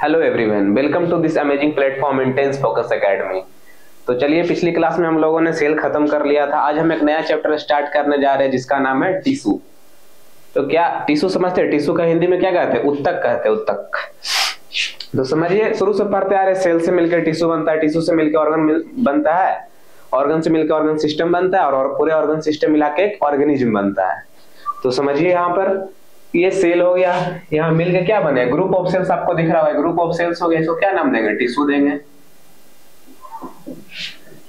Hello everyone, welcome to this amazing platform Intense Focus Academy. तो चलिए, पिछली class में हम लोगों ने सेल खत्म कर लिया था। आज हम एक नया चैप्टर स्टार्ट करने जा रहे हैं जिसका नाम है टिश्यू। तो क्या टिश्यू समझते हैं? टिश्यू का हिंदी में क्या कहते हैं? उत्तक कहते हैं, उत्तक। तो समझिए, शुरू से पढ़ते आ रहे, सेल से मिलकर टिश्यू बनता है, टिश्यू से मिलकर ऑर्गन बनता है, ऑर्गन से मिलकर ऑर्गन सिस्टम बनता है और पूरे ऑर्गन सिस्टम मिला के एक ऑर्गेनिज्म बनता है। तो समझिए, यहाँ पर ये सेल हो गया, यहाँ मिलके क्या बने? Group of cells. आपको दिख रहा है ग्रुप ऑफ सेल्स हो गया। इसको क्या नाम देंगे? टिश्यू देंगे।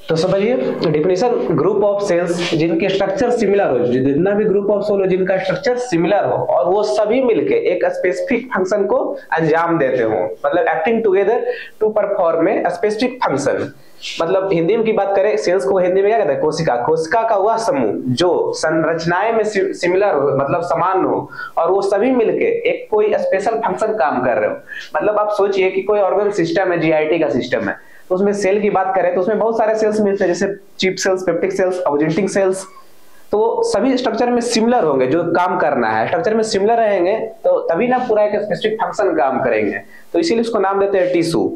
तो समझिए डेफिनेशन, ग्रुप ऑफ सेल्स जिनके स्ट्रक्चर सिमिलर हो, जितना भी ग्रुप ऑफ सेल हो जिनका स्ट्रक्चर सिमिलर हो और वो सभी मिलके एक स्पेसिफिक फंक्शन को अंजाम देते हो, मतलब acting together to perform a specific function. मतलब हिंदी में की बात करें, सेल्स को हिंदी में क्या कहते हैं? कोशिका। कोशिका का वह समूह जो संरचनाएं में सिमिलर हो, मतलब समान हो, और वो सभी मिलके एक कोई स्पेशल फंक्शन काम कर रहे हो। मतलब आप सोचिए कि कोई ऑर्गन सिस्टम है, जीआईटी का सिस्टम है, तो उसमें सेल की बात करें तो उसमें बहुत सारे सेल्स मिलते हैं, जैसे chief cells, peptic cells, oxyntic cells. तो सभी स्ट्रक्चर में सिमिलर होंगे, जो काम करना है स्ट्रक्चर में सिमिलर रहेंगे तो तभी ना पूरा एक स्पेसिफिक फंक्शन काम करेंगे। तो इसीलिए उसको नाम देते हैं टिश्यू।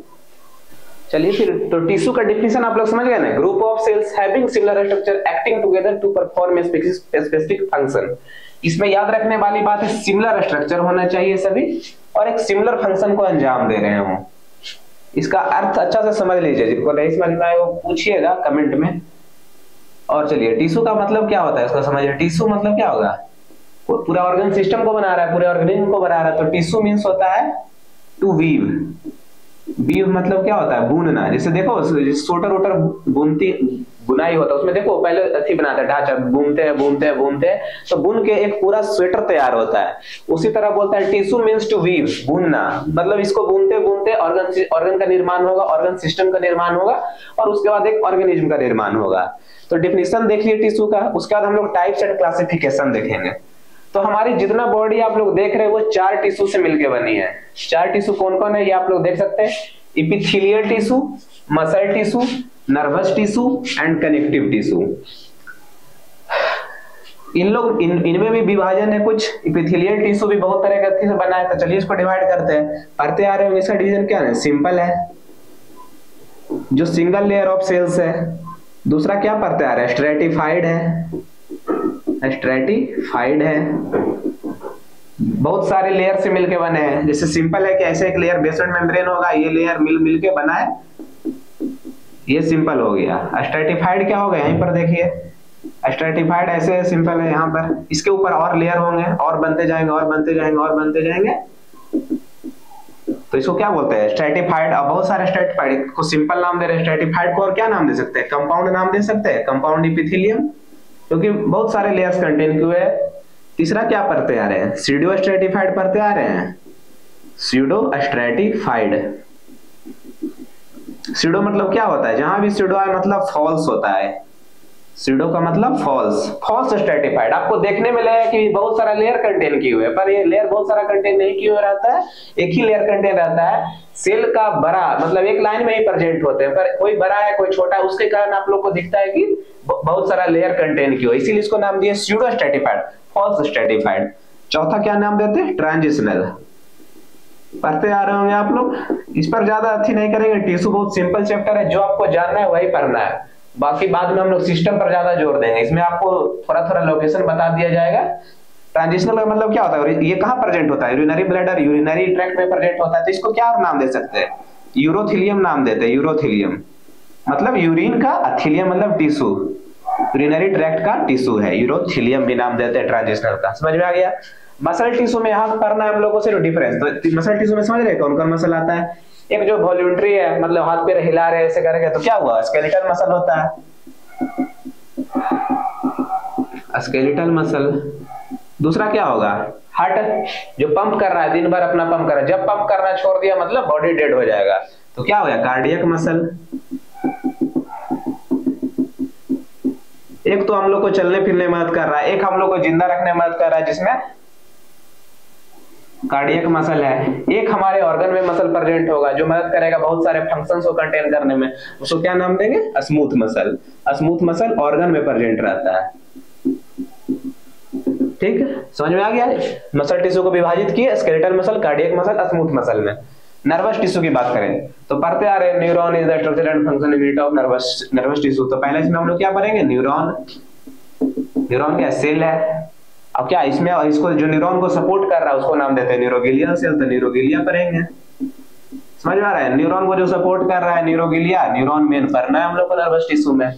चलिए फिर, तो टिश्यू का डिफिनेशन आप लोग समझ गए ना? Group of cells having similar structure acting together to perform a specific function. इसमें याद रखने वाली बात है, सिमिलर स्ट्रक्चर होना चाहिए सभी और एक सिमिलर फंक्शन को अंजाम दे रहे हो। इसका अर्थ अच्छा से समझ लीजिए, जिनको नहीं समझ में आए वो पूछिएगा कमेंट में। और चलिए, टिश्यू का मतलब क्या होता है उसको समझिए। टिश्यू मतलब क्या होगा? वो पूरा ऑर्गन सिस्टम को बना रहा है, पूरे ऑर्गेनिज्म को बना रहा है। तो टिश्यू मींस होता है टू वीव। वीव मतलब क्या होता है? बुनना। जैसे देखो, सोटर वोटर बुनती बुनाई होता है, उसमें देखो पहले अथी बनाते हैं, ढांचा, बुनते हैं बुनते हैं बुनते हैं, तो बुन के एक पूरा स्वेटर तैयार होता है। उसी तरह बोलता है टिश्यू मींस टू वीव, बुनना। मतलब इसको बुनते बुनते ऑर्गन का निर्माण होगा, ऑर्गन सिस्टम का निर्माण होगा और उसके बाद एक ऑर्गेनिज्म का निर्माण होगा। तो डिफिनेशन देख लिए टिश्यू का। उसके बाद हम लोग टाइप्स एंड क्लासिफिकेशन देखेंगे। तो हमारी जितना बॉडी आप लोग देख रहे हैं वो 4 टिश्यू से मिलकर बनी है। 4 टिश्यू कौन कौन है ये आप लोग देख सकते हैं। Epithelial tissue, muscle tissue, nervous tissue and connective tissue. इनमें भी विभाजन है कुछ। इपिथेलियल टिश्यू भी बहुत तरह का से बना है। तो चलिए इसको डिवाइड करते हैं। पढ़ते आ रहे होंगे, इसका डिवीजन क्या है? सिंपल है, जो सिंगल लेयर ऑफ सेल्स है। दूसरा क्या पढ़ते आ रहे हैं? स्ट्रेटिफाइड है, स्ट्रेटिफाइड है। बहुत सारे लेयर से मिलके बने हैं। जैसे सिंपल है कि ऐसे एक लेयर बेसमेंट मेम्ब्रेन होगा, ये लेयर मिल के बना है, ये सिंपल हो गया। स्ट्रेटिफाइड क्या होगा? यहीं पर देखिए, स्ट्रेटिफाइड ऐसे सिंपल है, यहाँ पर इसके ऊपर और लेयर होंगे और बनते जाएंगे और बनते जाएंगे और बनते जाएंगे। तो इसको क्या बोलते हैं? स्ट्रेटिफाइड। अब बहुत सारे स्ट्रेटिफाइड को सिंपल नाम दे रहे हैं। स्ट्रेटिफाइड को और क्या नाम दे सकते हैं? कंपाउंड नाम दे सकते हैं, कंपाउंड इपिथेलियम, क्योंकि बहुत सारे लेयर्स कंटेन किए हैं। तीसरा क्या पढ़ते आ रहे हैं? स्यूडो स्ट्रेटिफाइड पढ़ते आ रहे हैं। Pseudo stratified. स्यूडो मतलब क्या होता है? जहां भी स्यूडो है मतलब फॉल्स होता है। स्यूडो का मतलब फॉल्स। False stratified. आपको देखने में लगेगा कि बहुत सारा लेयर कंटेन किए हुए है, पर ये लेयर बहुत सारा कंटेन नहीं किए हुए रहता है, एक ही लेयर कंटेन रहता है। सेल का बड़ा मतलब एक लाइन में ही प्रेजेंट होते हैं, पर कोई बड़ा है कोई छोटा है, उसके कारण आप लोग को दिखता है कि बहुत सारा लेयर कंटेन किए हुए, इसीलिए इसको नाम दिया स्यूडो स्ट्रेटिफाइड, फॉल्स स्ट्रेटिफाइड। चौथा क्या नाम देते हैं? ट्रांजिशनल। पढ़ते आ रहे होंगे आप लोग, इस पर ज्यादा अच्छी नहीं करेंगे। टिश्यू बहुत सिंपल चैप्टर है, जो आपको जानना है वही पढ़ना है। बाकी बाद में हम लोग सिस्टम पर ज्यादा जोर देंगे। इसमें आपको थोड़ा थोड़ा लोकेशन बता दिया जाएगा। ट्रांजिशनल का मतलब क्या होता है? ये कहाँ प्रेजेंट होता है? यूरिनरी ब्लैडर, यूरिनरी ट्रैक्ट में प्रेजेंट होता है। तो इसको क्या और नाम दे सकते हैं? यूरोथेलियम नाम देते हैं। यूरोथेलियम मतलब यूरिन का, एथिलियम मतलब टिश्यू, यूरिनरी ट्रैक्ट का टिश्यू है, यूरोथेलियम भी नाम देते हैं ट्रांजिशनल का। समझ में आ गया? मसल टिश्यू में यहाँ करना है हम लोगों से डिफरेंस। तो मसल टिश्यू में समझ रहे कौन कौन मसल आता है? एक जो वॉल्यूंटरी है, मतलब हाथ पैर हिला रहे ऐसे करेंगे तो क्या हुआ? स्केलेटल मसल होता है, स्केलेटल मसल। दूसरा क्या होगा? हार्ट, जो पंप कर रहा है, दिन भर अपना पंप कर रहा है, जब पंप करना छोड़ दिया मतलब बॉडी डेड हो जाएगा, तो क्या हो गया? Cardiac muscle. एक तो हम लोग को चलने फिरने में मदद कर रहा है, एक हम लोग को जिंदा रखने में मदद कर रहा है, जिसमें कार्डियक मसल है। एक हमारे ऑर्गन में मसल प्रेजेंट होगा जो मदद करेगा बहुत सारे फंक्शंस को कंटेन करने में, उसको क्या नाम देंगे? Smooth muscle. Smooth muscle organ में प्रेजेंट रहता है। ठीक है, समझ में आ गया? मसल टिश्यू को विभाजित किए, skeletal muscle, cardiac muscle, smooth muscle में। नर्वस टिश्यू की बात करें तो पढ़ते आ रहे हैं neuron is the structure and function unit of nervous tissue. तो पहले इसमें हम लोग क्या पढ़ेंगे, न्यूरॉन। न्यूरॉन क्या सेल है। अब क्या इसमें इसको जो न्यूरॉन को सपोर्ट कर रहा है उसको नाम देते हैं न्यूरोगिलियल सेल। तो न्यूरोगिलिया पढ़ेंगे, समझ में आ रहा है। न्यूरॉन को जो सपोर्ट कर रहा है न्यूरोगिलिया, न्यूरॉन मेन पढ़ना है हम लोग को नर्वस टिश्यू में।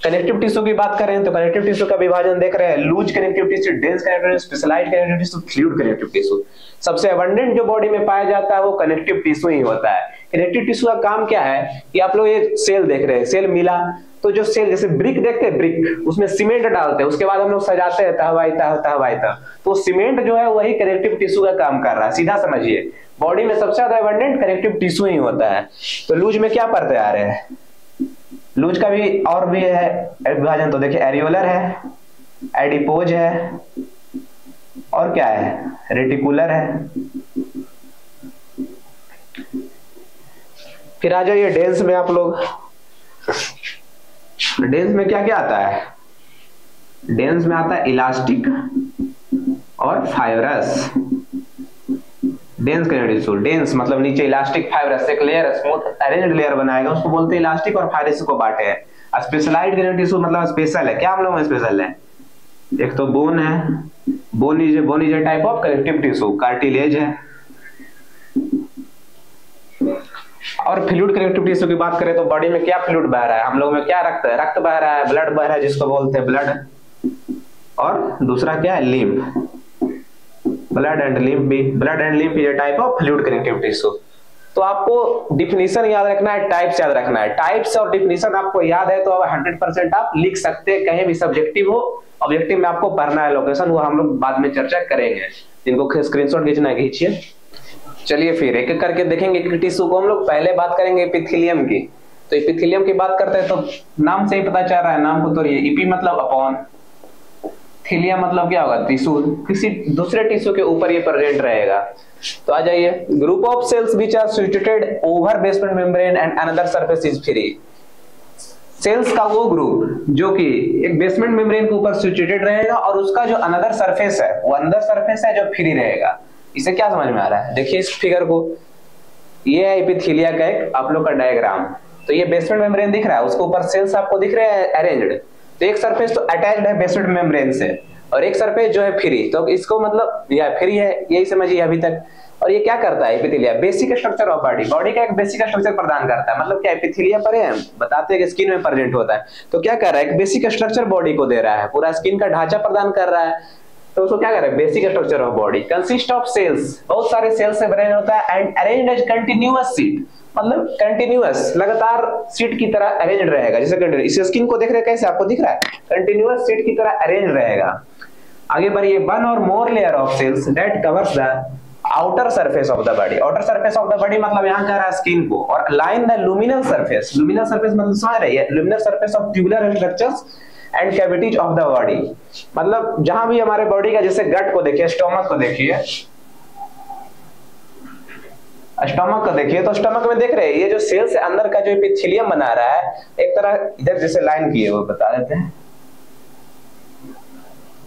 कनेक्टिव टिश्यू की बात करें तो कनेक्टिव टिश्यू का विभाजन देख रहे हैं, loose connective tissue, dense connective tissue, specialised connective tissue, fluid connective tissue. सबसे अबंडेंट जो बॉडी में पाया जाता है वो कनेक्टिव टिश्यू ही होता है। कनेक्टिव टिश्यू का काम क्या है कि आप लोग ये सेल देख रहे हैं, सेल मिला तो जो सेल जैसे ब्रिक देखते हैं, ब्रिक उसमें सीमेंट डालते हैं, उसके बाद हम लोग सजाते हैं तहवाई तह तहवाई तह, तो सीमेंट जो है वही कनेक्टिव टिश्यू का काम कर रहा है। सीधा समझिए, बॉडी में सबसे ज्यादा अबंडेंट कनेक्टिव टिश्यू ही होता है। तो लूज में क्या पढ़ते आ रहे हैं, लूज का भी और भी है विभाजन। तो देखिए एरियोलर है, एडिपोज है, और क्या है, रेटिकुलर है। फिर आ जाइए डेंस में आप लोग। डेंस में क्या क्या आता है, डेंस में आता है इलास्टिक और fibrous. Dense connective tissue, dense मतलब नीचे इलास्टिक, फाइब्रस एक लेयर स्मूथ अरेंज्ड लेयर बनाएगा, उसको बोलते हैं इलास्टिक और फाइब्रस को बांटे हैं। स्पेशलाइज्ड कनेक्टिव टिश्यू मतलब स्पेशल है। क्या हम लोग में स्पेशल है, एक तो बोन है, bone is a type of connective tissue, cartilage है। और फ्लूइड कनेक्टिव टिश्यू की बात करें तो बॉडी में क्या फ्लूइड बह रहा है, हम लोग में क्या रक्त बह रहा है, ब्लड बह रहा है जिसको बोलते हैं ब्लड, और दूसरा क्या है लिम्फ, ब्लड एंड लिम्फ भी। Blood and lymph is a type of fluid connective tissue. तो आपको डिफिनीशन याद रखना है, टाइप्स याद रखना है। टाइप्स और डिफिनीशन आपको याद है तो अब 100% आप लिख सकते हैं, कहीं भी सब्जेक्टिव हो ऑब्जेक्टिव में आपको पढ़ना है लोकेशन, वो हम लोग बाद में चर्चा करेंगे। जिनको स्क्रीनशॉट खींचना है खींचिए। चलिए फिर एक एक करके देखेंगे एक टिश्यू को हम लोग। पहले बात करेंगे एपिथेलियम की। तो एपिथेलियम की बात करते हैं तो नाम से ही पता चल रहा है, नाम को तो एपी मतलब अपॉन, थीलिया मतलब क्या होगा, टिश्यू, किसी दूसरे टिश्यू के ऊपर ये प्रेजेंट रहेगा। तो आ जाइए, group of cells which are situated over basement membrane and another surface is free. Cells का वो ग्रुप जो कि एक बेसमेंट मेम्ब्रेन के ऊपर सिचुएटेड रहेगा और उसका जो अनदर सरफेस है वो अंदर सरफेस है जो फ्री रहेगा। इसे क्या समझ में आ रहा है, देखिए इस फिगर को, ये है एपिथेलिया का एक आप लोग का डायग्राम। तो ये बेसमेंट मेम्ब्रेन दिख रहा है, उसके ऊपर सेल्स आपको दिख रहे हैं अरेंज्ड। तो एक सरफेस तो अटैच्ड है बेसमेंट मेम्ब्रेन से और एक सरफेस जो है फ्री। तो इसको मतलब यह फ्री है, यही समझिए अभी तक। और ये क्या करता है epithelia, basic structure of body, body का एक बेसिक स्ट्रक्चर प्रदान करता है। मतलब क्या एपिथेलिया पर है, बताते हैं कि स्किन में प्रेजेंट होता है। तो क्या कर रहा है, एक बेसिक स्ट्रक्चर बॉडी को दे रहा है, पूरा स्किन का ढांचा प्रदान कर रहा है। तो उसको क्या कर रहा है, basic structure of body consist of cells, बहुत सारे सेल्स से बने होता है, and arranged as continuous sheet, मतलब कंटीन्यूअस लगातार शीट की तरह अरेंज्ड रहेगा। जैसे कंटीन्यूअस, इस स्किन को देख रहे हैं कैसे, आपको दिख रहा है कंटीन्यूअस शीट की तरह अरेंज रहेगा। आगे बढ़िए, one or more layer of cells that covers the outer surface of the body. Outer surface of the body मतलब यहाँ कह रहा है स्किन को, और line the luminal surface, luminal surface मतलब समझ रही है, luminal surface of tubular structures and cavities of the body. मतलब जहां भी हमारे बॉडी का, जैसे गट को देखिए, स्टोमक को देखिए, स्टोमक को देखिए, तो स्टोमक में देख रहे हैं ये जो सेल्स अंदर का जो एपिथेलियम बना रहा है, एक तरह इधर जैसे लाइन किए वो बता देते हैं,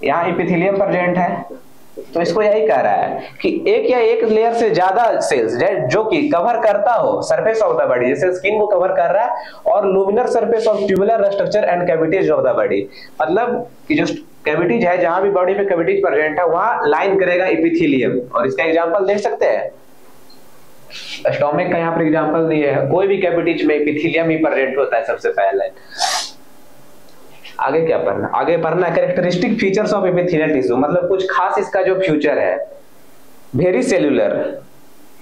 यहाँ एपिथेलियम प्रेजेंट है। तो इसको यही कह रहा है कि एक या एक लेयर से ज्यादा सेल्स जो कि कवर करता हो सरफेस ऑफ द बॉडी, जैसे स्किन को कवर कर रहा है, और luminal surface of tubular structure and cavities of the body, मतलब कि जो कैविटीज है, जहां भी बॉडी में कैविटीज प्रेजेंट है वहां लाइन करेगा एपिथेलियम। और इसका एग्जांपल देख सकते हैं, स्टोमक का यहाँ पर एग्जांपल दिए है, कोई भी कैविटीज में एपिथेलियम ही प्रेजेंट होता है सबसे पहले। आगे क्या पढ़ना, आगे पढ़ना characteristic features of epithelial tissue, मतलब कुछ खास इसका जो फ्यूचर है। वेरी सेल्यूलर,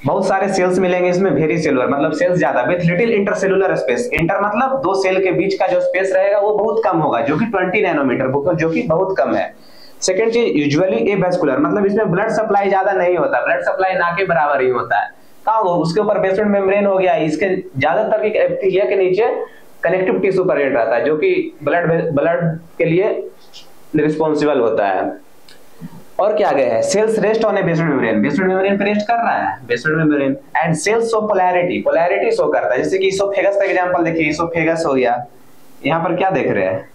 बहुत सारे सेल्स मिलेंगे इसमें, वेरी सेल्यूलर मतलब सेल्स ज्यादा, with little intercellular space. Inter मतलब दो सेल के बीच का जो स्पेस रहेगा वो बहुत कम होगा, जो कि 20 नैनोमीटर, जो कि बहुत कम है। सेकंड चीज, यूजुअली एवास्कुलर, मतलब इसमें ब्लड सप्लाई ज्यादा नहीं होता, ब्लड सप्लाई ना के बराबर ही होता है। कहाँ हो, उसके ऊपर बेसमेंट मेम्ब्रेन हो गया, इसके ज्यादातर एपिथेलिया के नीचे कनेक्टिव टिश्यू प्रेजेंट रहता है, जो कि ब्लड के लिए रिस्पॉन्सिबल होता है। और क्या गया है, cells rest on a basement membrane, basement membrane पे रेस्ट कर रहा है basement membrane, and cells show polarity, polarity show करता है। जैसे कि इसोफेगस का एग्जांपल देखिए, इसोफेगस हो गया, यहाँ पर क्या देख रहे हैं,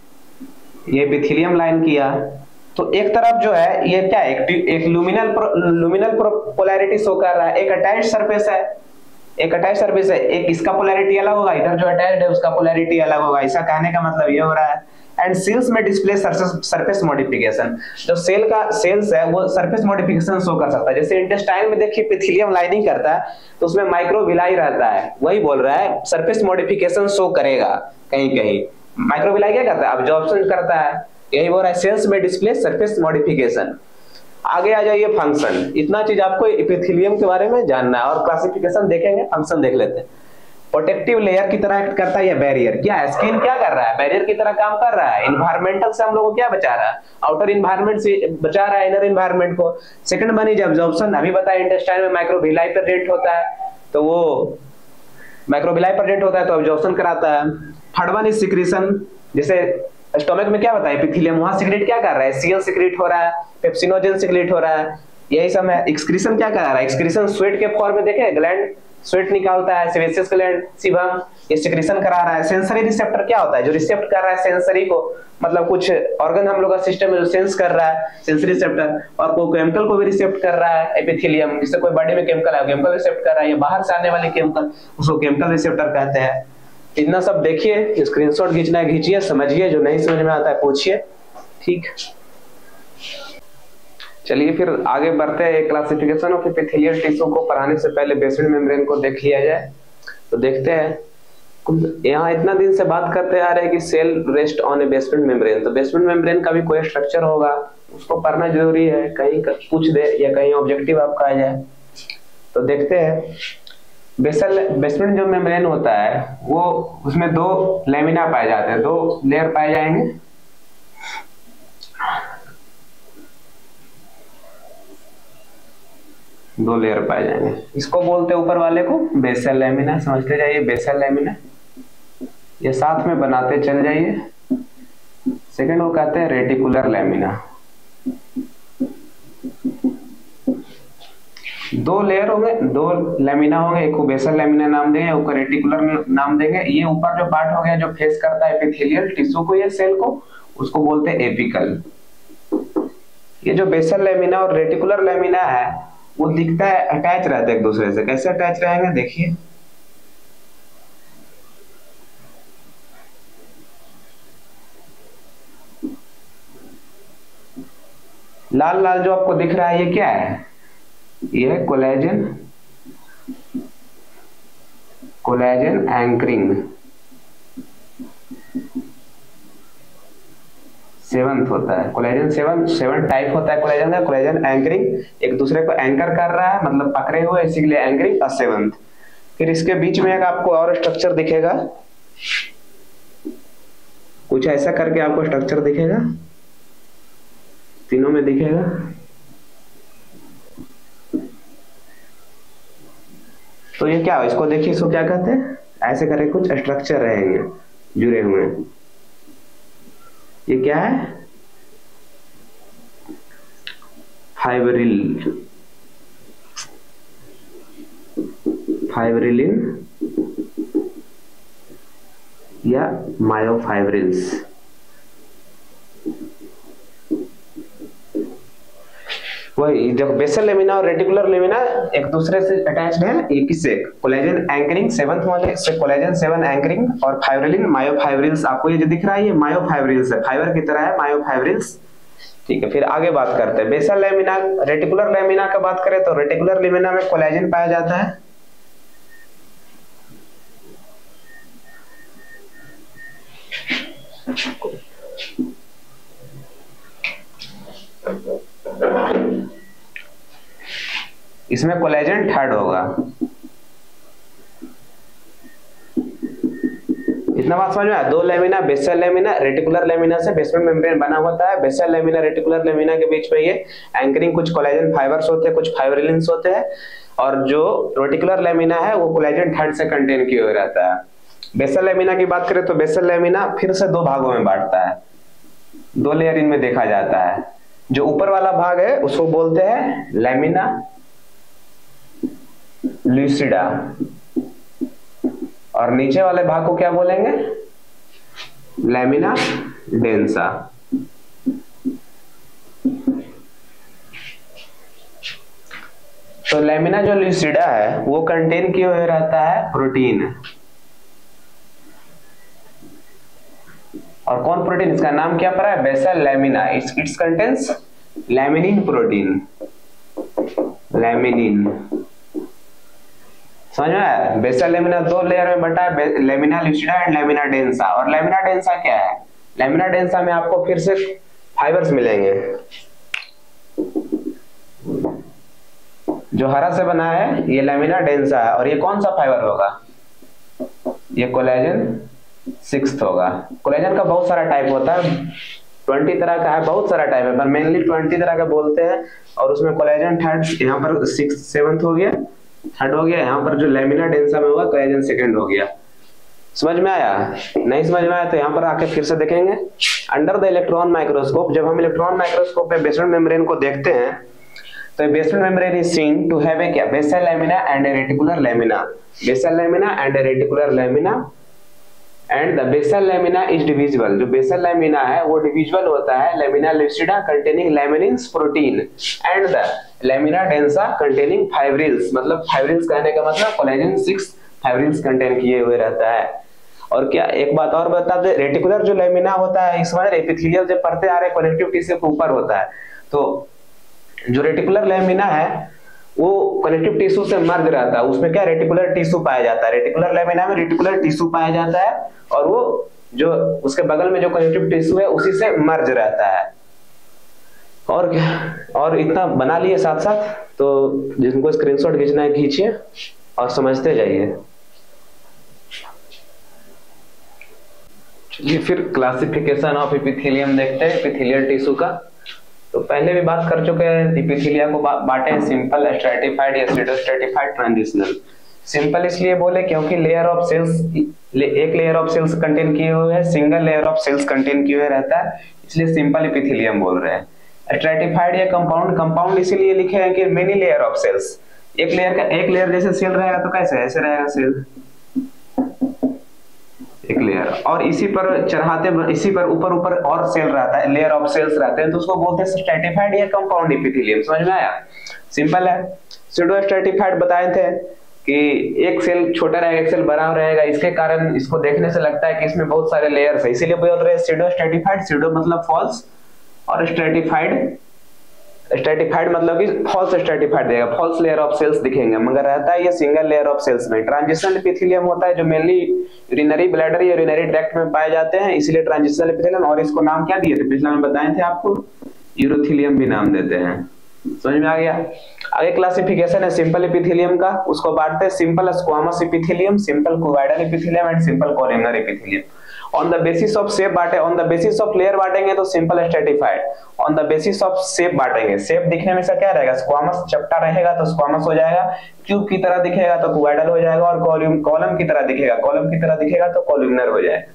ये एपिथेलियम लाइन किया, तो एक तरफ जो है ये क्या है, एक लुमिनल पोलैरिटी शो कर रहा है, एक अटैच्ड सरफेस है, एक अटैच सरफेस है, एक इसका पोलैरिटी अलग होगा, इधर जो अटैच्ड है उसका पोलैरिटी अलग होगा। ऐसा कहने का मतलब ये हो रहा है। एंड सेल्स में डिस्प्ले सरफेस मॉडिफिकेशन, जो सेल्स है वो सरफेस मॉडिफिकेशन शो कर सकता है। जैसे इंटेस्टाइन में देखिए एपिथेलियम लाइनिंग करता है तो उसमें माइक्रोविलाई रहता है, वही बोल रहा है सरफेस मॉडिफिकेशन शो करेगा कहीं कहीं। माइक्रोविलाई क्या करता है, अब्जॉर्प्शन करता है, यही बोल रहा है सेल्स में डिस्प्ले सरफेस मॉडिफिकेशन। आगे आ जाइए फंक्शन, इतना चीज आपको एपिथेलियम के बारे में जानना है और क्लासिफिकेशन देखेंगे। फंक्शन देख लेते हैं। प्रोटेक्टिव लेयर की तरह एक्ट करता है या बैरियर, क्या है स्किन क्या कर रहा है, बैरियर की तरह काम कर रहा है। इन्वायरमेंटल से हम लोगों को क्या बचा रहा है, आउटर इन्वायरमेंट से बचा रहा है इनर इन्वायरमेंट को। सेकंड बनी जब अब्जॉर्प्शन, अभी बताया इंटेस्टाइन में माइक्रोविलाई पर रेट होता है तो वो माइक्रोविलाई पर रेट होता है तो अब्जॉर्प्शन कराता है। थर्ड वन इज सिक्रीशन, जैसे स्टोमक में क्या बताया एपिथेलियम, वहां सिक्रेट क्या कर रहा है, सीएल सिक्रेट हो रहा है, पेप्सिनोजन सिक्रेट हो रहा है, यही सब है। एक्सक्रीशन क्या कर रहा है, एक्सक्रीशन स्वेट के फॉर्म में देखे ग्लैंड स्वेट निकालता है, सेबेसियस ग्लैंड सीबम, ये सिक्रीशन करा रहा है। सेंसरी रिसेप्टर क्या होता है, जो रिसेप्ट कर रहा है सेंसरी को, मतलब कुछ ऑर्गन हम लोग का सिस्टम में जो सेंस कर रहा है, सेंसरी रिसेप्टर। और कोई केमिकल को भी रिसेप्ट कर रहा है एपिथेलियम, जिससे कोई बॉडी में केमिकल है केमिकल रिसेप्ट कर रहा है, ये बाहर से आने वाले केमिकल उसको केमिकल रिसेप्टर कहते हैं। इतना सब देखिए, स्क्रीनशॉट खींचना है खींचिए, समझिए, जो नहीं समझ में आता है पूछिए, ठीक। चलिए फिर आगे बढ़ते हैं। क्लासिफिकेशन ऑफ एपिथेलियल टिश्यू को पढ़ाने से पहले बेसमेंट मेम्ब्रेन को देख लिया जाए। तो देखते हैं, यहाँ इतना दिन से बात करते आ रहे हैं कि cell rest on a basement membrane, तो बेसमेंट मेम्ब्रेन का भी कोई स्ट्रक्चर होगा, उसको पढ़ना जरूरी है, कहीं पूछ दे या कहीं ऑब्जेक्टिव आपका आ जाए। तो देखते हैं, बेसमेंट जो मेम्ब्रेन होता है वो उसमें दो लेमिना पाए जाते हैं, दो लेयर पाए जाएंगे। दो लेयर पाए जाएंगे, इसको बोलते हैं ऊपर वाले को बेसल लेमिना, समझते जाइए बेसल लेमिना, ये साथ में बनाते चल जाइए। सेकंड वो कहते हैं रेटिकुलर लेमिना। दो लेयर होंगे, दो लेमिना होंगे, एक को बेसल लेमिना नाम देंगे, एक को रेटिकुलर नाम देंगे। ये ऊपर जो पार्ट हो गया जो फेस करता है एपिथेलियल टिश्यू को, ये सेल को, उसको बोलते हैं एपिकल। ये जो बेसल लेमिना और रेटिकुलर लेमिना है वो दिखता है अटैच रहते हैं एक दूसरे से। कैसे अटैच रहेंगे देखिए, लाल लाल जो आपको दिख रहा है ये क्या है, ये है कोलेजन, कोलेजन एंकरिंग। सेवंथ होता है कोलेजन, सेवन टाइप होता है कोलेजन का। कोलेजन एंकरिंग, एक दूसरे को एंकर कर रहा है, मतलब पकड़े हुए, इसीलिए एंकरिंग। और सेवंथ, फिर इसके बीच में एक आपको और स्ट्रक्चर दिखेगा, कुछ ऐसा करके आपको स्ट्रक्चर दिखेगा, तीनों में दिखेगा। तो ये क्या हो, इसको देखिए, इसको क्या कहते हैं, ऐसे करके कुछ स्ट्रक्चर रहेंगे जुड़े हुए। ये क्या है, फाइब्रिल, फाइब्रिलिन या मायोफाइब्रिल्स। वही जब बेसल लेमिना और रेटिकुलर लेमिना एक दूसरे से अटैच्ड है, एक से कोलेजन एंकरिंग, सेवंथ वाले से कोलेजन 7 एंकरिंग, और फाइब्रिलिन मायोफाइब्रिल्स। आपको ये जो दिख रहा है ये मायोफाइब्रिल्स है, फाइबर की तरह है मायोफाइब्रिल्स, ठीक है। फिर आगे बात करते हैं बेसल लेमिना, रेटिकुलर लेमिना का बात करें तो रेटिकुलर लेमिना में कोलेजन पाया जाता है। इसमें कोलेजन थर्ड होगा। इतना बात समझ में आया, दो lamina, basal lamina, reticular lamina से बेसमेंट मेम्ब्रेन बना होता है। बेसल लेमिना रेटिकुलर लेमिना के बीच में ये एंकरिंग कुछ कोलेजन फाइबर्स होते हैं, कुछ फाइब्रिलिन्स होते हैं, और जो रेटिकुलर लेमिना है वो कोलेजन थर्ड से कंटेन किए हुए रहता है। बेसल लेमिना की बात करें तो बेसल लेमिना फिर से दो भागों में बांटता है, दो लेयर इनमें देखा जाता है। जो ऊपर वाला भाग है उसको बोलते हैं लेमिना लूसिडा, और नीचे वाले भाग को क्या बोलेंगे, लेमिना डेंसा। तो लेमिना जो ल्यूसिडा है वो कंटेन किए हुए रहता है प्रोटीन। और कौन प्रोटीन, इसका नाम क्या पड़ा है, basal lamina. It's contains laminin protein, laminin. समझ में आया? बेसल लेमिना दो लेयर में बटा है, लेमिना ल्यूसिडा एंड लेमिना डेंसा। और लेमिना डेंसा क्या है, लेमिना डेंसा में आपको फिर से फाइबर्स मिलेंगे। जो हरा से बना है ये लेमिना डेंसा है। और ये कौन सा फाइबर होगा, ये कोलेजन 6 होगा। कोलेजन का बहुत सारा टाइप होता है, 20 तरह का है, बहुत सारा टाइप है, पर मेनली 20 तरह का बोलते हैं। और उसमें कोलेजन थर्ड, यहाँ पर 7th हो गया, थर्ड हो गया। यहाँ पर जो लेमिना डेंसा में होगा कोलेजन 2nd हो गया। समझ में आया? नहीं समझ में आया तो यहाँ पर आके फिर से देखेंगे। अंडर द इलेक्ट्रॉन माइक्रोस्कोप, जब हम इलेक्ट्रॉन माइक्रोस्कोप में बेसमेंट मेम्ब्रेन को देखते हैं तो basement membrane is seen to have a क्या, basal lamina and a reticular lamina. Basal lamina and a reticular lamina and the basal lamina is divisible. जो basal lamina है वो divisible होता है lamina lucida containing laminins protein and the lamina densa containing fibrils. मतलब fibrils कहने का मतलब collagen 6 fibrils contain किए हुए रहता है। और क्या एक बात और बता दे, रेटिकुलर जो लेमिना होता है इस बार एपिथेलियल जो परते आ रहे कनेक्टिव टिश्यू के ऊपर होता है। तो जो रेटिकुलर लेमिना है वो कनेक्टिव टिश्यू से मर्ज रहता है, उसमें क्या रेटिकुलर टिश्यू पाया जाता है। रेटिकुलर लेमिना में रेटिकुलर टिश्यू पाया जाता है और वो जो उसके बगल में जो कनेक्टिव टिश्यू है उसी से मर्ज रहता है। और क्या, और इतना बना लिए साथ साथ, तो जिनको स्क्रीनशॉट खींचना है खींचिए और समझते जाइए। चलिए फिर क्लासिफिकेशन ऑफ एपिथेलियम देखते हैं, एपिथेलियल टिश्यू का। तो पहले भी बात कर चुके हैं, एपिथेलिया को बांटे हैं सिंपल, स्ट्रैटिफाइड या स्यूडो स्ट्रैटिफाइड, ट्रांजिशनल। सिंपल इसलिए बोले क्योंकि लेयर ऑफ सेल्स, एक लेयर ऑफ सेल्स कंटेन किए हुए है, single layer of sales contain किए हुए रहता है, इसलिए सिंपल एपिथेलियम बोल रहे हैं। स्ट्रैटिफाइड या कंपाउंड, कंपाउंड इसीलिए लिखे हैं कि मेनी लेयर ऑफ सेल्स। एक लेयर जैसे सेल रहेगा तो कैसे ऐसे रहेगा सेल, एक लेयर, और इसी पर चढ़ाते, इसी पर ऊपर ऊपर और सेल रहता है, लेयर ऑफ सेल्स रहते हैं, तो उसको बोलते हैं स्ट्रैटिफाइड या कंपाउंड एपिथेलियम। समझ में आया? सिंपल है। स्यूडो स्ट्रैटिफाइड बताए थे कि एक सेल छोटा रहेगा एक सेल बड़ा रहेगा, इसके कारण इसको देखने से लगता है कि इसमें बहुत सारे लेयर्स है, इसीलिए बोल रहे हैं स्यूडो स्ट्रैटिफाइड। स्यूडो मतलब फॉल्स और स्ट्रैटिफाइड, स्ट्रैटिफाइड मतलब कि फॉल्स स्ट्रैटिफाइड देगा, फॉल्स लेयर ऑफ सेल्स दिखेंगे, मगर रहता है ये सिंगल लेयर ऑफ सेल्स में। ट्रांजिशनल एपिथेलियम होता है जो मेनली यूरिनरी ब्लैडर या यूरिनरी ट्रैक्ट में पाए जाते हैं, इसलिए ट्रांजिशनल एपिथेलियम। और इसको नाम क्या दिए थे पिछला में बताए थे आपको, यूरोथेलियम भी नाम देते हैं। समझ में आ गया? आगे क्लासिफिकेशन है सिंपल एपिथेलियम का, उसको बांटते हैं simple squamous epithelium, simple cuboidal epithelium and simple columnar epithelium. On the basis of shape बांटे, on the basis of layer बांटेंगे तो simple stratified, on the basis of shape बांटेंगे, शेप दिखने में से क्या रहेगा, स्क्वामस चपटा रहेगा तो स्क्वामस हो जाएगा, क्यूब की तरह दिखेगा तो कोवाइडल हो जाएगा, और कॉलम की तरह दिखेगा, कॉलम की तरह दिखेगा तो कॉलमनर हो जाएगा।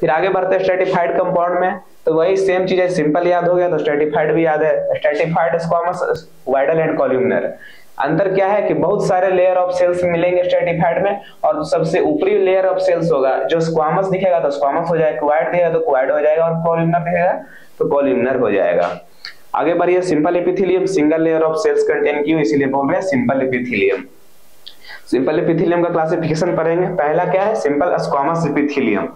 फिर आगे बढ़ते हैं स्ट्रैटिफाइड कंपाउंड में, तो वही सेम चीज है, सिंपल याद हो गया तो स्ट्रैटिफाइड भी याद है, स्ट्रैटिफाइड स्क्वामस कोवाइडल एंड कॉलमनर। अंतर क्या है कि बहुत सारे लेयर ऑफ सेल्स मिलेंगे स्ट्रैटिफाइड में, और सबसे ऊपरी लेयर ऑफ सेल्स होगा जो स्क्वामस दिखेगा तो स्क्वामस हो जाएगा, क्वाइड दिखेगा तो क्वाइड हो जाएगा, और कॉलमनर दिखेगा तो कॉलमनर हो जाएगा। आगे बढ़िए, simple epithelium single layer of sales contain की, इसीलिए बोल रहे हैं सिंपल एपिथेलियम। सिंपल एपिथेलियम का क्लासिफिकेशन पढ़ेंगे। पहला क्या है, सिंपल स्क्वामस एपिथेलियम।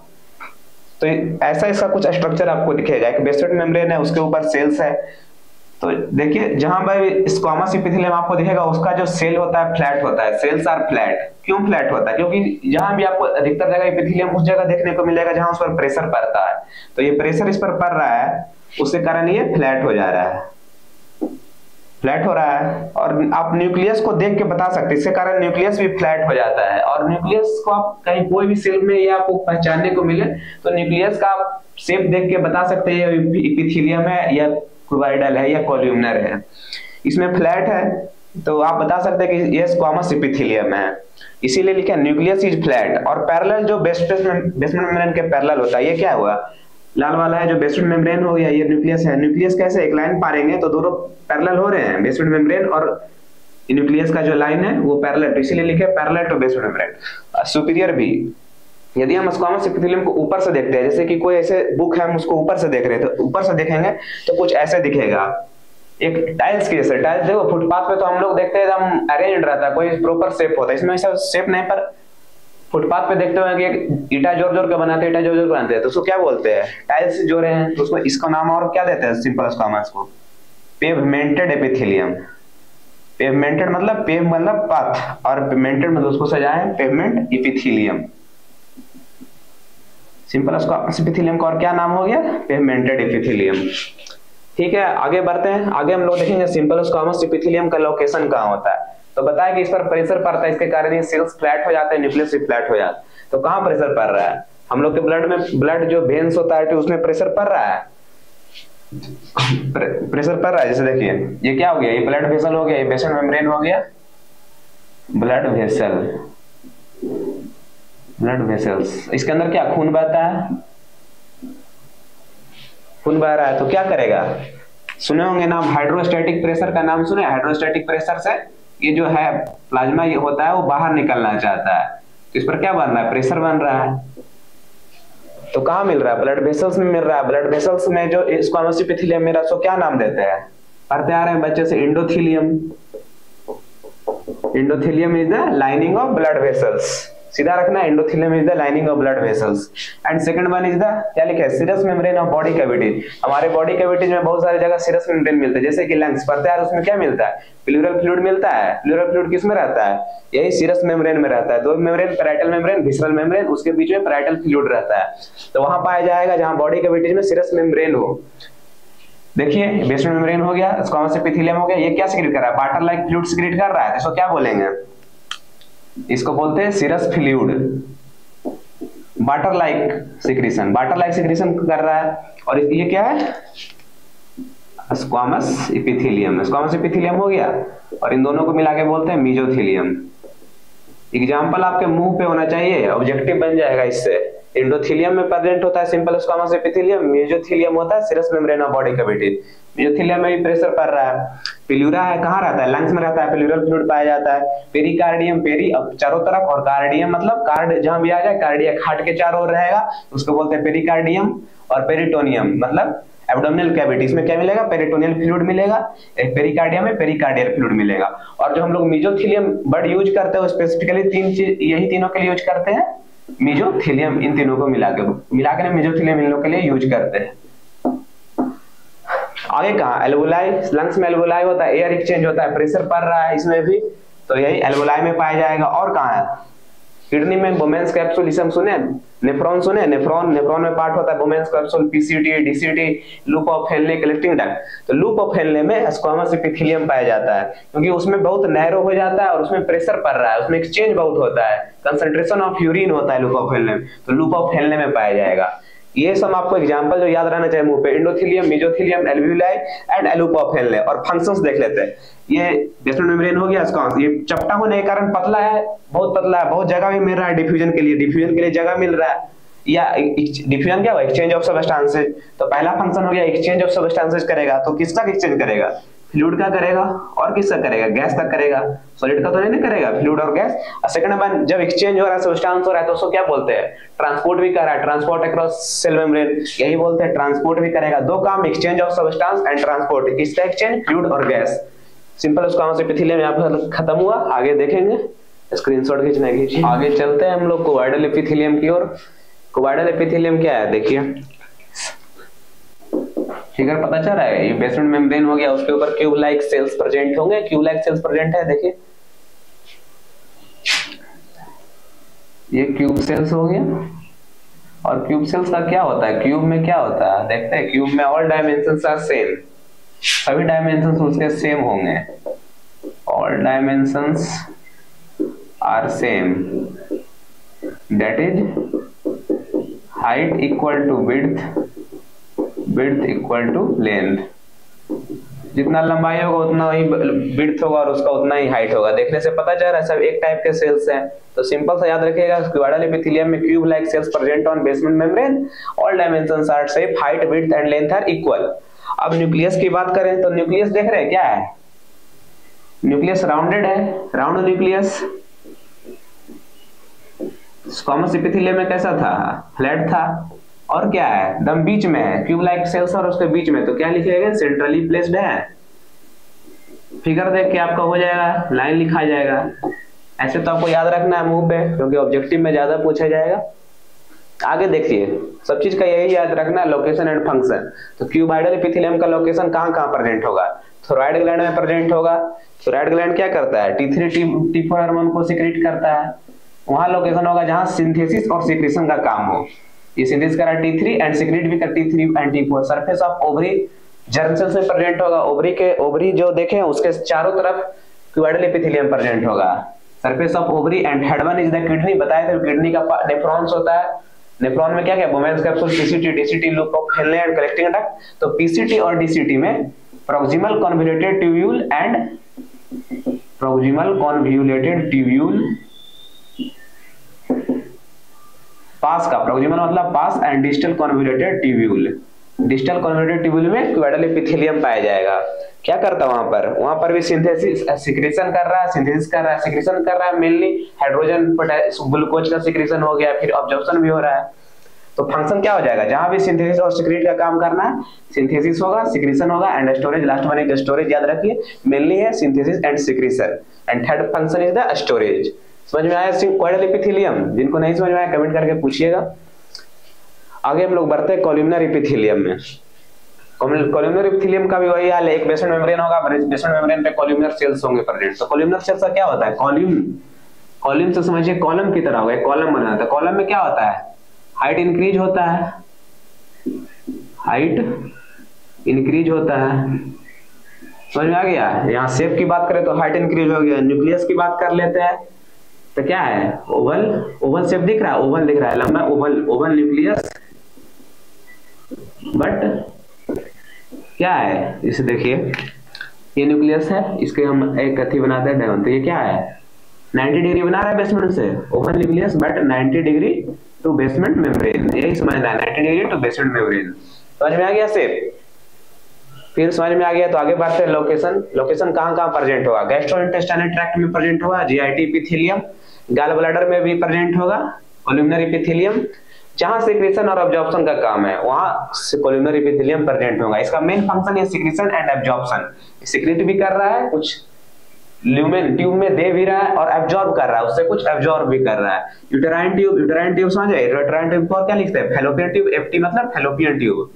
तो ऐसा इसका कुछ स्ट्रक्चर आपको दिखेगा, एक बेसमेंट मेम्ब्रेन है, उसके ऊपर सेल्स है। तो देखिए जहां पर स्क्वामस एपिथेलियम आपको दिखेगा उसका जो सेल होता है फ्लैट होता है, सेल्स आर फ्लैट। क्यों फ्लैट होता है? क्योंकि जहां भी आपको अधिकतर जगह एपिथेलियम उस जगह देखने को मिलेगा जहां उस पर प्रेशर पड़ता है, तो ये प्रेशर इस पर पड़ रहा है, उसके कारण ये फ्लैट हो जा रहा है, फ्लैट हो रहा है। और आप न्यूक्लियस को देख के बता सकते हैं, इसके कारण न्यूक्लियस भी फ्लैट हो जाता है। और न्यूक्लियस को आप कहीं कोई भी सेल में या आपको पहचानने को मिले तो न्यूक्लियस का आप शेप देख के बता सकते हैं एपिथेलियम है या कोवाइडल है या कॉलमनर है। इसमें फ्लैट है तो आप बता सकते हैं कि ये स्क्वामस एपिथेलियम है, इसीलिए लिखा न्यूक्लियस इज फ्लैट। और पैरेलल जो बेसमेंट मेम्ब्रेन के पैरेलल होता है, ये क्या हुआ, लाल वाला है जो बेसमेंट मेम्ब्रेन हो गया, ये न्यूक्लियस है। न्यूक्लियस कैसे एक लाइन पारेंगे तो दोनों पैरेलल हो रहे हैं, बेसमेंट मेम्ब्रेन और न्यूक्लियस का जो लाइन है वो पैरेलल, इसीलिए लिखे parallel to basement membrane. Superior भी, यदि हम स्क्वामस एपिथेलियम को ऊपर से देखते हैं, जैसे कि कोई ऐसे बुक है हम उसको ऊपर से देख रहे हैं, तो ऊपर से देखेंगे तो कुछ ऐसे दिखेगा, एक टाइल्स की जैसे, टाइल्स देखो फुटपाथ पे तो हम लोग देखते हैं एकदम अरेंज रहता है, कोई प्रॉपर शेप होता है, इसमें ऐसा शेप नहीं, पर फुटपाथ पे देखते हैं कि एक ईटा जोड़ जोड़ के बनाते हैं, ईटा जोड़ जोड़ के बनाते हैं, तो उसको क्या बोलते हैं, टाइल्स जोड़े हैं, तो उसको इसका नाम और क्या देते हैं, सिंपल कॉमर्स को पेवमेंटेड एपिथेलियम। पेवमेंटेड मतलब पेव मतलब पाथ, और पेवमेंटेड मतलब उसको सजाए पेवमेंट एपिथेलियम। सिंपल एपिथेलियम का और क्या नाम हो गया, पेवमेंटेड एपिथेलियम। ठीक है, आगे बढ़ते हैं। आगे हम लोग देखेंगे सिंपल स्क्वामस एपिथेलियम का लोकेशन कहाँ होता है। तो बताया कि इस पर प्रेशर पड़ता है, इसके कारण ये सेल्स फ्लैट हो जाते हैं, न्यूक्लियस भी फ्लैट हो जाता है। तो कहाँ प्रेशर पड़ रहा है, हम लोग के ब्लड में, ब्लड जो वेन्स होता है उसमें प्रेशर पड़ रहा है, प्रेशर पड़ रहा है। जैसे देखिए ये क्या हो गया, ये ब्लड वेसल हो गया, ये बेसल मेम्ब्रेन हो गया, ब्लड वेसल, ब्लड वेसल्स, इसके अंदर क्या खून बहता है, खून बह रहा है, तो क्या करेगा, सुने होंगे नाम हाइड्रोस्टैटिक प्रेशर का नाम सुने। हाइड्रोस्टैटिक प्रेशर से ये जो है प्लाज्मा ये होता है वो बाहर निकलना चाहता है, तो इस पर क्या बन रहा है, प्रेशर बन रहा है। तो कहाँ मिल रहा है, ब्लड वेसल्स में मिल रहा है। ब्लड वेसल्स में जो स्क्वामस एपिथेलियम मेरा सो क्या नाम देते हैं, पढ़ते आ रहे हैं बच्चे से, endothelium. Endothelium is the lining of blood vessels, सीधा रखना, endothelium is the lining of blood vessels. And second one is the, क्या लिखा है, serous membrane of body cavity. हमारे बॉडी कैविटीज में बहुत सारी जगह सीरस मेम्ब्रेन मिलता है, जैसे कि लंग्स पढ़ते हैं उसमें क्या मिलता है, प्लूरल फ्लूइड मिलता है। प्लूरल फ्लूइड किस में रहता है, यही सीरस मेम्ब्रेन में रहता है। दो membrane, parietal membrane, visceral membrane, उसके बीच में पैराइटल फ्लूइड रहता है, तो वहां पाया जाएगा जहां बॉडी कैविटीज में सीरस मेम्ब्रेन हो। देखिए बेसमेंट मेम्ब्रेन हो गया, स्क्वामस एपिथेलियम हो गया, ये क्या सिक्रेट कर रहा है, वाटर लाइक फ्लूइड सिक्रेट कर रहा है, इसको क्या बोलेंगे, इसको बोलते हैं serous fluid, water like secretion, water like secretion कर रहा है। और ये क्या है, स्क्वामस एपिथेलियम, स्क्वामस एपिथेलियम हो गया, और इन दोनों को मिला के बोलते हैं मेसोथेलियम। एग्जाम्पल आपके मुंह पे होना चाहिए, ऑब्जेक्टिव बन जाएगा इससे। एंडोथेलियम में प्रेजेंट होता है सिंपल स्क्वामस एपिथेलियम, मेसोथेलियम होता है serous membrane of body cavity. Mesothelium में भी प्रेशर पड़ रहा है। प्लूरा है, कहाँ रहता है, लंग्स में रहता है, प्लूरल फ्लूइड पाया जाता है। पेरिकार्डियम, पेरी अब चारों तरफ, और कार्डियम मतलब कार्ड जहां भी आ जाए, कार्डियक हार्ट के चारों ओर रहेगा, उसको बोलते हैं पेरिकार्डियम। और पेरिटोनियम मतलब एब्डोमिनल कैविटी, इसमें क्या मिलेगा, पेरिटोनियल फ्लूइड मिलेगा। एक पेरिकार्डियम में पेरिकार्डियल फ्लूइड मिलेगा। और जो हम लोग मेसोथेलियम वर्ड यूज करते हैं स्पेसिफिकली तीन चीज, यही तीनों के लिए यूज करते हैं, मेसोथेलियम, इन तीनों को मिला के मेसोथेलियम इन लोग के लिए यूज करते हैं। आगे कहा, एल्वोलाई, लंग्स में एल्वोलाई होता है, एयर एक्सचेंज होता है, प्रेशर पड़ रहा है इसमें भी, तो यही एल्वोलाई में पाया जाएगा। और कहाँ है, किडनी में बोमेंस कैप्सूल, इसम सुने, नेफ्रॉन सुने, नेफ्रॉन, नेफ्रॉन में पार्ट होता है बोमेंस capsule, PCT, DCT, loop of Henley, collecting duct. तो लूप ऑफ हेनले में स्क्वामस एपिथेलियम पाया जाता है, क्योंकि उसमें बहुत नैरो हो जाता है और उसमें प्रेशर पड़ रहा है, उसमें एक्सचेंज बहुत होता है, कंसंट्रेशन ऑफ यूरिन होता है लूप ऑफ हेनले में, तो लूप ऑफ हेनले में पाया जाएगा। ये सब आपको एग्जांपल जो याद रहना चाहिए मुंह पे, endothelium, mesothelium, alveoli and loop of Henley. और फंक्शंस देख लेते हैं। ये बेसमेंट मेम्ब्रेन हो गया, इसका ये चपटा होने के कारण पतला है, बहुत पतला है, बहुत जगह भी मिल रहा है डिफ्यूजन के लिए, डिफ्यूजन के लिए जगह मिल रहा है। या डिफ्यूजन क्या हुआ, एक्सचेंज ऑफ सब्सटेंसेस। तो पहला फंक्शन हो गया एक्सचेंज ऑफ सब्सटेंसेस करेगा, तो किसका एक्सचेंज करेगा, फ्लूइड का करेगा, और किसका करेगा, गैस का करेगा, सॉलिड का तो नहीं करेगा, फ्लूइड और गैस। और सेकंड वन, जब एक्सचेंज हो रहा है, सब्सटेंस हो रहा है, तो उसको क्या बोलते हैं, ट्रांसपोर्ट भी कर रहा है, ट्रांसपोर्ट अक्रॉस सेल मेम्ब्रेन, यही बोलते हैं, ट्रांसपोर्ट भी करेगा। दो काम, exchange of substance and transport, किसका एक्सचेंज, फ्लूइड और गैस। सिंपल स्क्वामस एपिथेलियम यहाँ पर खत्म हुआ, आगे देखेंगे, स्क्रीनशॉट खींचना है। आगे चलते हैं हम लोग कोवाइडल एपिथेलियम की ओर। कोवाइडल एपिथेलियम क्या है, देखिए फिगर पता चल रहा है, ये बेसमेंट मेम्ब्रेन हो गया, उसके ऊपर क्यूब लाइक सेल्स प्रेजेंट होंगे, क्यूब लाइक सेल्स प्रेजेंट है, देखिए ये क्यूब सेल्स हो गया। और क्यूब सेल्स का क्या होता है, क्यूब में क्या होता है, देखते हैं, क्यूब में ऑल डायमेंशंस आर सेम, सभी डायमेंशंस उसके सेम होंगे, all dimensions are same, that is height equal to width, width equal to length. जितना लंबाई होगा उतना ही विड्थ होगा और उसका उतना ही हाइट होगा। देखने से पता चल रहा है सब एक टाइप के सेल्स हैं। तो सिंपल सा याद रखिएगा, कोवाइडल एपिथेलियम में cube like cells present on basement membrane, all dimensions are same, height, width and length are equal. अब न्यूक्लियस की बात करें तो न्यूक्लियस देख रहे हैं क्या है, न्यूक्लियस राउंडेड है, राउंड न्यूक्लियस। स्क्वामस एपिथेलियम में कैसा था, फ्लैट था। और क्या है, दम बीच में है, क्यूब लाइक सेल्स और उसके बीच में, तो क्या लिखेगा, सेंट्रली प्लेस्ड है, फिगर देख के आपका हो जाएगा, लाइन लिखा जाएगा। ऐसे तो आपको याद रखना है मुंह पे, क्योंकि ऑब्जेक्टिव में ज्यादा पूछा जाएगा। आगे देखिए, सब चीज का यही याद रखना है, लोकेशन एंड फंक्शन। तो क्यूबॉइडल एपिथेलियम का लोकेशन कहाँ कहाँ प्रेजेंट होगा? थोराइड ग्लैंड में प्रेजेंट होगा। थोराइड ग्लैंड क्या करता है? T3 T4 हार्मोन को सीक्रेट करता है। वहां लोकेशन होगा जहां सिंथेसिस और सीक्रेशन का काम हो। ये सिंथेसिस कर रहा है T3 एंड सीक्रेट भी कर T3 and T4। Surface of ovary germ cells में प्रेजेंट होगा। ओवरी जो देखे उसके चारों तरफ क्यूबॉइडल एपिथेलियम प्रेजेंट होगा। Surface of ovary and head one is the kidney. बताए थे किडनी का नेफ्रॉन्स होता है। नेफ्रॉन में क्या क्या? Bowman's capsule, PCT, DCT, loop of Henle and collecting duct. तो पीसीटी और डीसीटी में प्रॉक्सिमल कन्वोल्यूटेड ट्यूब्यूल एंड पास का, प्रॉक्सिमल मतलब पास and distal convoluted tubule. Distal convoluted tubule में क्यूबॉइडल एपिथेलियम पाया जाएगा। क्या करता है वहां पर भी सिंथेसिस, सिक्रेशन कर रहा है, सिंथेसिस कर रहा है, सिक्रेशन कर रहा है। मेनली हाइड्रोजन ग्लूकोज का सिक्रेशन हो गया, फिर ऑब्जॉर्प्शन भी हो रहा है। तो फंक्शन क्या हो जाएगा? जहां भी सिंथेसिस और सिक्रेट का काम करना है, सिंथेसिस होगा, सिक्रेशन होगा एंड स्टोरेज। लास्ट वन एक स्टोरेज याद रखिए, मेनली है synthesis and secretion and third function is the storage. समझ में आया क्यूबॉइडल एपिथेलियम? जिनको नहीं समझ में आया कमेंट करके पूछिएगा। आगे हम लोग बढ़ते हैं कॉलमनर एपिथेलियम में। कॉलमनर एपिथेलियम का भी वही हाल है, एक बेसमेंट मेम्ब्रेन होगा, बेसमेंट मेम्ब्रेन पे कॉलमनर सेल्स होंगे प्रेजेंट। तो कॉलमनर सेल्स का क्या होता है? कॉलम से समझिए कॉलम की तरह होगा, एक कॉलम बना होता है। कॉलम में क्या होता है? हाइट इंक्रीज होता है, हाइट इंक्रीज होता है। समझ में आ गया? यहाँ शेप की बात करें तो हाइट इंक्रीज हो गया। न्यूक्लियस की बात कर लेते हैं तो क्या है? ओवल शेप दिख रहा है, ओवल दिख रहा है, लंबा ओवल न्यूक्लियस। बट क्या है? इसे देखिए, ये न्यूक्लियस है, इसके हम एक कथी बनाते हैं डायगोनल। तो ये क्या है? 90 डिग्री बना रहा है बेसमेंट से, oval nucleus but 90 degree to basement membrane. यही समझना है, 90 डिग्री टू बेसमेंट मेम्ब्रेन। समझ में आ गया शेप? फिर समझ में आ गया तो आगे बढ़ते हैं लोकेशन कहाँ कहाँ प्रेजेंट होगा? गैस्ट्रोइंटेस्टाइनल ट्रैक्ट में प्रेजेंट होगा, जीआईटी एपिथेलियम। गॉल ब्लैडर में भी प्रेजेंट होगा कॉलमनर एपिथेलियम। जहां सिक्रेशन और एब्जॉर्प्शन का काम है वहां कॉलमनर एपिथेलियम प्रेजेंट होगा। इसका मेन फंक्शन है सिक्रेशन एंड एब्जॉर्प्शन। सिक्रेट भी कर रहा है, कुछ ल्यूमेन ट्यूब में दे भी रहा है और एब्जॉर्ब कर रहा है, उससे कुछ एब्जॉर्ब भी कर रहा है। यूटेराइन ट्यूब समझ आए? यूटेराइन ट्यूब को क्या लिखते हैं? Fallopian tube. एफटी मतलब फैलोपियन ट्यूब।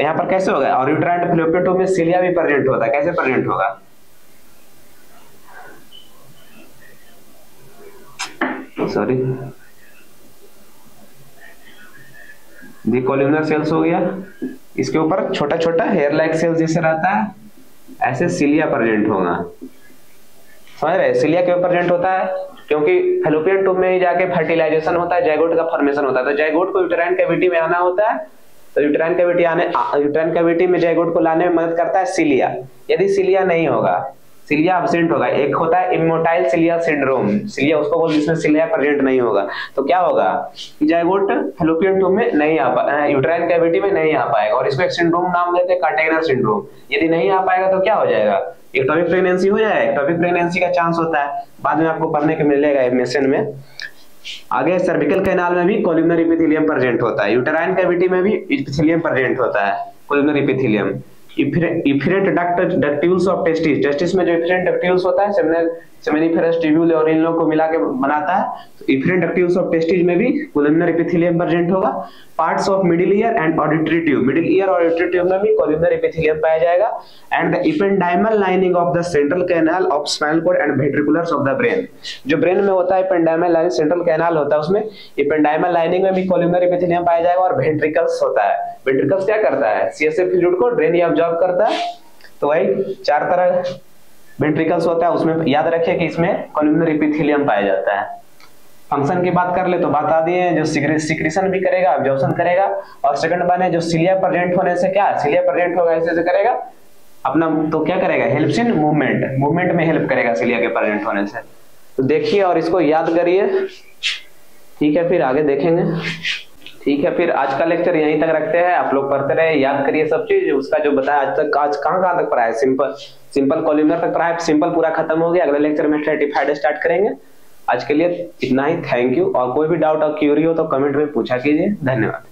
यहाँ पर कैसे होगा? और यूटेराइन फैलोपियन ट्यूब में सिलिया भी प्रेजेंट होता है। कैसे प्रेजेंट होगा? सॉरी, कॉलमनर सेल्स हो गया। इसके ऊपर छोटा छोटा हेयर लाइक सेल्स जैसे रहता है, ऐसे सिलिया प्रेजेंट होगा। समझ रहे? सिलिया क्यों प्रेजेंट होता है? क्योंकि फैलोपियन ट्यूब में ही जाके फर्टिलाइजेशन होता है, जाइगोट का फॉर्मेशन होता है। तो जाइगोट को यूटेराइन कैविटी में आना होता है, तो यूटेराइन कैविटी में जाइगोट को लाने में मदद करता है सिलिया। यदि सिलिया नहीं होगा, सिलिया एब्सेंट होगा, एक होता है इमोटाइल सिलिया सिंड्रोम, सिलिया उसको बोल जिसमें सिलिया प्रेजेंट नहीं होगा, तो क्या होगा? जाइगोट फैलोपियन ट्यूब में नहीं आ पाएगा, यूटेराइन कैविटी में नहीं आ पाएगा, और इसको एक सिंड्रोम नाम देते हैं, कार्टेगनर सिंड्रोम। यदि नहीं आ पाएगा तो क्या हो जाएगा? एक्टोपिक प्रेगनेंसी हो जाएगा। एक्टोपिक प्रेगनेंसी का चांस होता है, बाद में आपको पढ़ने को मिलेगा एडमिशन में। आगे सर्विकल कैनाल में भी कॉलमनर एपिथेलियम प्रेजेंट होता है, यूटेराइन कैविटी में भी एपिथेलियम प्रेजेंट होता है, columnar epithelium. Efferent ductules of testis, testis में जो इफरेंट डक्ट्यूल्स होता है, सेमिनिफेरस ट्यूब्यूल और इन लोगों को मिला के बनाता है। तो इफरेंट डक्ट्यूल्स ऑफ टेस्टिस में भी कॉलमनर एपिथेलियम प्रेजेंट होगा। Parts of middle ear and auditory tube, middle ear और ऑडिटरी ट्यूब में भी कॉलमनर एपिथेलियम पाया जाएगा। And the ependymal lining of the central canal of spinal cord and ventricles of the brain, जो brain में होता है एपेंडाइमल लाइनिंग, सेंट्रल कैनाल होता है, उसमें एपेंडाइमल लाइनिंग में भी कॉलमनर एपिथेलियम पाया जाएगा। और वेंट्रिकल्स होता है, वेंट्रिकल्स क्या करता है? सीएसएफ फ्लूइड को ड्रेन या ऑब्जॉर्ब करता है। तो वही चार तरह वेंट्रिकल्स होता है, उसमें याद रखिए कि इसमें कॉलमनर एपिथेलियम पाया जाता है। फंक्शन की बात कर ले तो बता दिए, जो सिक्रेशन भी करेगा, एब्जॉर्प्शन करेगा। और सेकंड वन है जो सिलिया प्रेजेंट होने से क्या? सिलिया प्रेजेंट होगा ऐसे करेगा अपना, तो क्या करेगा? हेल्प्स इन मूवमेंट में हेल्प करेगा सिलिया के प्रेजेंट होने से। तो देखिए और इसको याद करिए, ठीक है? फिर आगे देखेंगे, ठीक है? फिर आज का लेक्चर यहीं तक रखते हैं। आप लोग पढ़ते रहे, याद करिए सब चीज। उसका जो बताया आज कहाँ तक पढ़ा है? सिंपल कॉलमनर तक पढ़ा है, सिंपल पूरा खत्म हो गया। अगले लेक्चर में स्ट्रैटिफाइड स्टार्ट करेंगे। आज के लिए इतना ही, थैंक यू। और कोई भी डाउट और क्यूरी हो तो कमेंट में पूछा कीजिए। धन्यवाद।